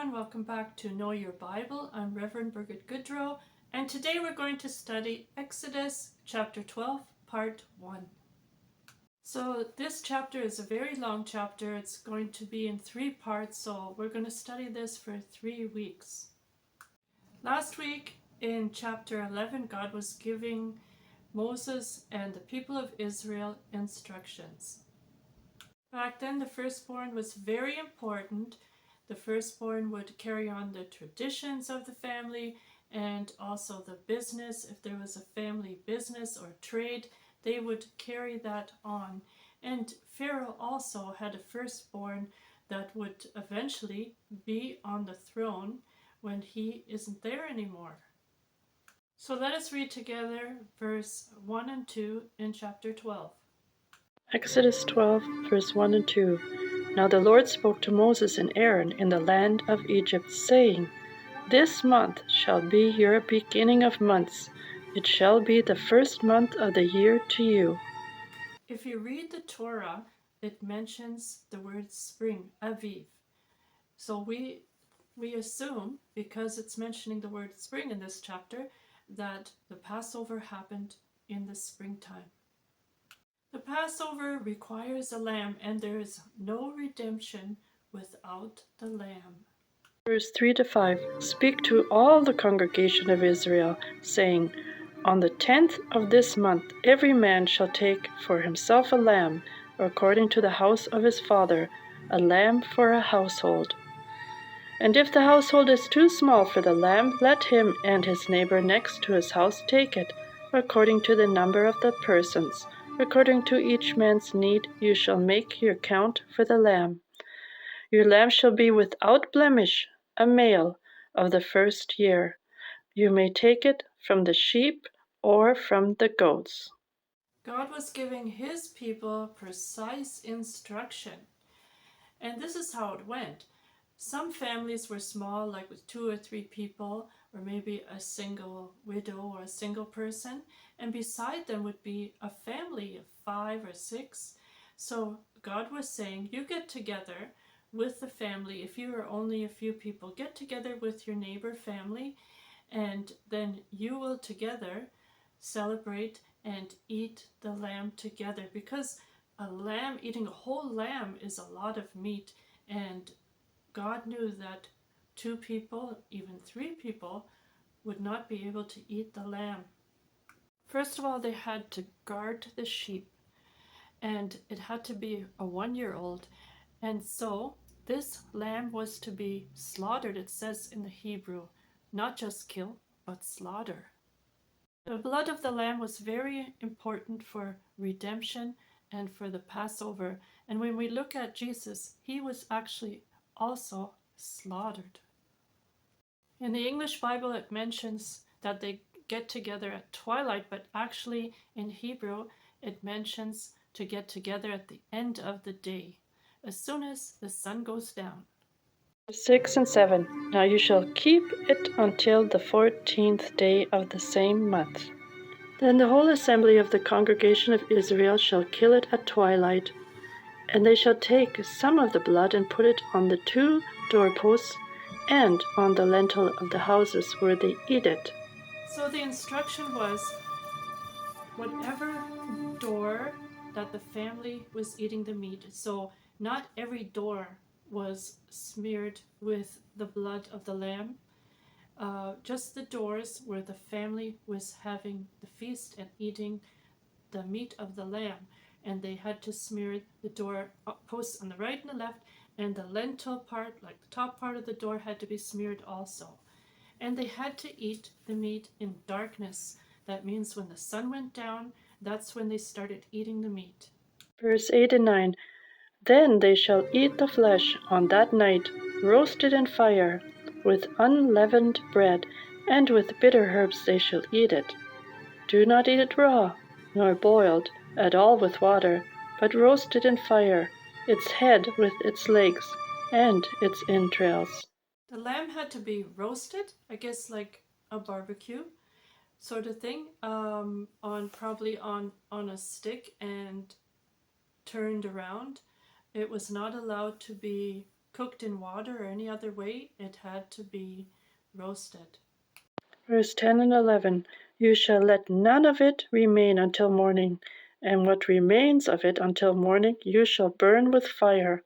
everyone, welcome back to Know Your Bible. I'm Reverend Birgit Goodrow, and today we're going to study Exodus chapter 12, part 1. So this chapter is a very long chapter. It's going to be in 3 parts, so we're going to study this for 3 weeks. Last week in chapter 11, God was giving Moses and the people of Israel instructions. Back then, the firstborn was very important. The firstborn would carry on the traditions of the family and also the business. If there was a family business or trade, they would carry that on. And Pharaoh also had a firstborn that would eventually be on the throne when he isn't there anymore. So let us read together verse 1 and 2 in chapter 12. Exodus 12, verse 1 and 2. Now the Lord spoke to Moses and Aaron in the land of Egypt, saying, This month shall be your beginning of months. It shall be the first month of the year to you. If you read the Torah, it mentions the word spring, Aviv. So we assume, because it's mentioning the word spring in this chapter, that the Passover happened in the springtime. The Passover requires a lamb, and there is no redemption without the lamb. Verse 3 to 5. Speak to all the congregation of Israel, saying, On the 10th of this month every man shall take for himself a lamb, according to the house of his father, a lamb for a household. And if the household is too small for the lamb, let him and his neighbor next to his house take it, according to the number of the persons. According to each man's need, you shall make your count for the lamb. Your lamb shall be without blemish, a male of the first year. You may take it from the sheep or from the goats. God was giving his people precise instruction. And this is how it went. Some families were small, like with 2 or 3 people, or maybe a single widow or a single person, and beside them would be a family of 5 or 6. So God was saying, you get together with the family. If you are only a few people, get together with your neighbor family, and then you will together celebrate and eat the lamb together, because eating a whole lamb is a lot of meat, and God knew that 2 people, even 3 people, would not be able to eat the lamb. First of all, they had to guard the sheep, and it had to be a 1-year-old. And so this lamb was to be slaughtered, it says in the Hebrew, not just kill, but slaughter. The blood of the lamb was very important for redemption and for the Passover. And when we look at Jesus, he was actually also slaughtered. In the English Bible, it mentions that they get together at twilight, but actually in Hebrew, it mentions to get together at the end of the day, as soon as the sun goes down. 6 and 7. Now you shall keep it until the 14th day of the same month. Then the whole assembly of the congregation of Israel shall kill it at twilight. And they shall take some of the blood and put it on the 2 doorposts and on the lintel of the houses where they eat it. So the instruction was, whatever door that the family was eating the meat, so not every door was smeared with the blood of the lamb, just the doors where the family was having the feast and eating the meat of the lamb. And they had to smear the door posts on the right and the left, and the lintel part, like the top part of the door, had to be smeared also. And they had to eat the meat in darkness. That means when the sun went down, that's when they started eating the meat. Verse 8 and 9. Then they shall eat the flesh on that night, roasted in fire, with unleavened bread, and with bitter herbs they shall eat it. Do not eat it raw, nor boiled at all with water, but roasted in fire, its head with its legs, and its entrails. The lamb had to be roasted, I guess like a barbecue sort of thing, probably on a stick and turned around. It was not allowed to be cooked in water or any other way. It had to be roasted. Verse 10 and 11. You shall let none of it remain until morning, and what remains of it until morning you shall burn with fire.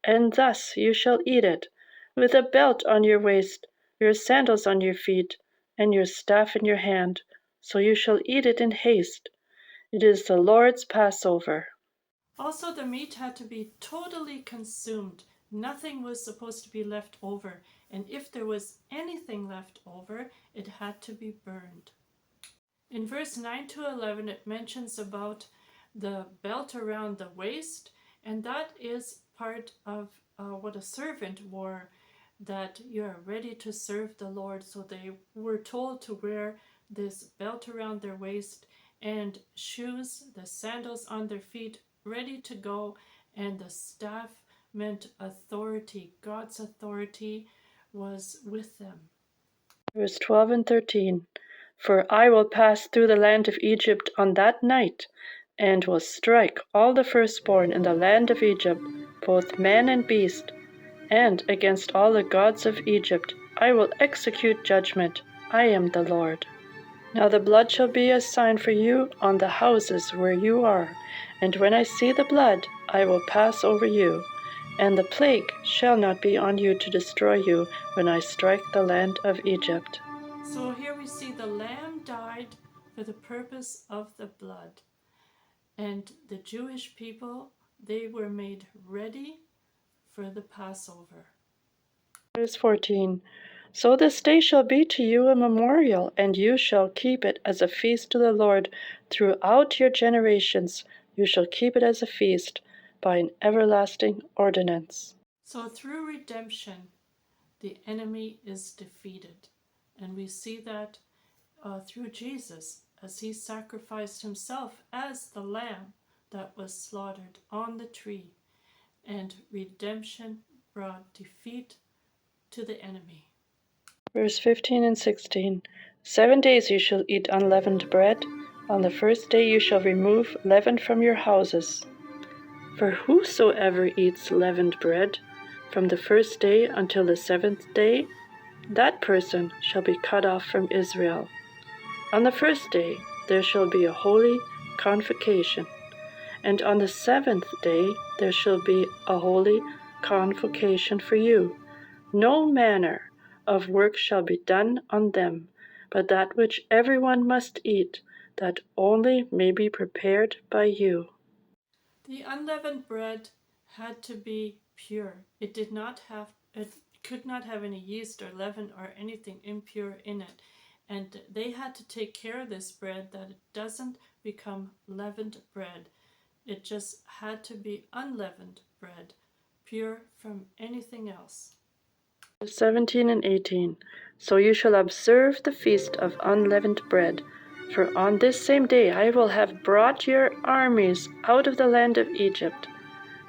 And thus you shall eat it, with a belt on your waist, your sandals on your feet, and your staff in your hand. So you shall eat it in haste. It is the Lord's Passover. Also, the meat had to be totally consumed. Nothing was supposed to be left over. And if there was anything left over, it had to be burned. In verse 9 to 11, it mentions about the belt around the waist, and that is part of what a servant wore, that you are ready to serve the Lord. So they were told to wear this belt around their waist and shoes, the sandals on their feet, ready to go, and the staff meant authority. God's authority was with them. Verse 12 and 13. For I will pass through the land of Egypt on that night, and will strike all the firstborn in the land of Egypt, both man and beast, and against all the gods of Egypt I will execute judgment. I am the Lord. Now the blood shall be a sign for you on the houses where you are, and when I see the blood, I will pass over you, and the plague shall not be on you to destroy you when I strike the land of Egypt. So here we see the lamb died for the purpose of the blood. And the Jewish people, they were made ready for the Passover. Verse 14. So this day shall be to you a memorial, and you shall keep it as a feast to the Lord throughout your generations. You shall keep it as a feast by an everlasting ordinance. So through redemption, the enemy is defeated. And we see that through Jesus, as he sacrificed himself as the lamb that was slaughtered on the tree. And redemption brought defeat to the enemy. Verse 15 and 16. 7 days you shall eat unleavened bread. On the first day you shall remove leaven from your houses. For whosoever eats leavened bread from the first day until the 7th day, that person shall be cut off from Israel. On the first day there shall be a holy convocation, and on the 7th day there shall be a holy convocation for you. No manner of work shall be done on them, but that which everyone must eat, that only may be prepared by you. The unleavened bread had to be pure. It could not have any yeast or leaven or anything impure in it. And they had to take care of this bread that it doesn't become leavened bread. It just had to be unleavened bread, pure from anything else. 17 and 18. So you shall observe the feast of unleavened bread, for on this same day I will have brought your armies out of the land of Egypt.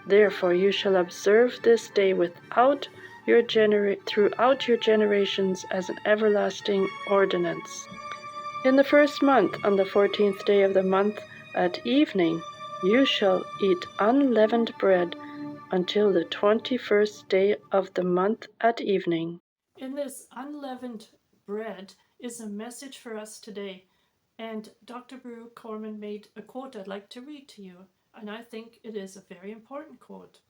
Therefore you shall observe this day throughout your generations as an everlasting ordinance. In the first month, on the 14th day of the month, at evening, you shall eat unleavened bread until the 21st day of the month at evening. In this unleavened bread is a message for us today. And Dr. Brew Corman made a quote I'd like to read to you, and I think it is a very important quote.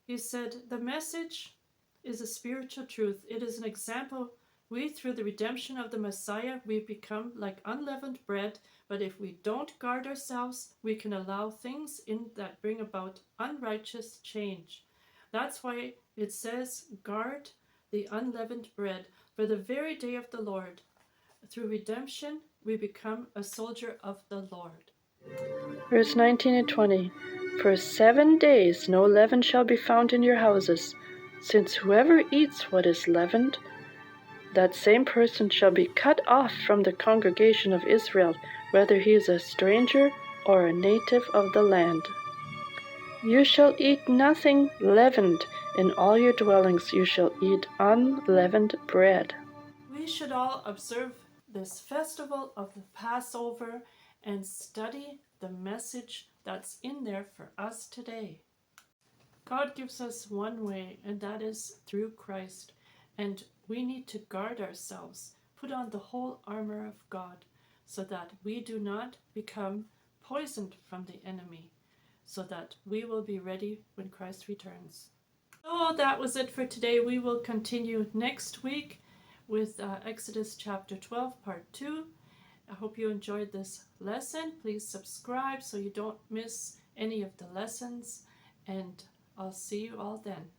He said, "The message is a spiritual truth. It is an example. We, through the redemption of the Messiah, we become like unleavened bread, but if we don't guard ourselves, we can allow things in that bring about unrighteous change. That's why it says, guard the unleavened bread for the very day of the Lord. Through redemption, we become a soldier of the Lord." Verse 19 and 20. For 7 days no leaven shall be found in your houses, since whoever eats what is leavened, that same person shall be cut off from the congregation of Israel, whether he is a stranger or a native of the land. You shall eat nothing leavened. In all your dwellings you shall eat unleavened bread. We should all observe this festival of the Passover and study the message that's in there for us today. God gives us one way, and that is through Christ. And we need to guard ourselves, put on the whole armor of God, so that we do not become poisoned from the enemy, so that we will be ready when Christ returns. So that was it for today. We will continue next week with Exodus chapter 12, part 2. I hope you enjoyed this lesson. Please subscribe so you don't miss any of the lessons, and I'll see you all then.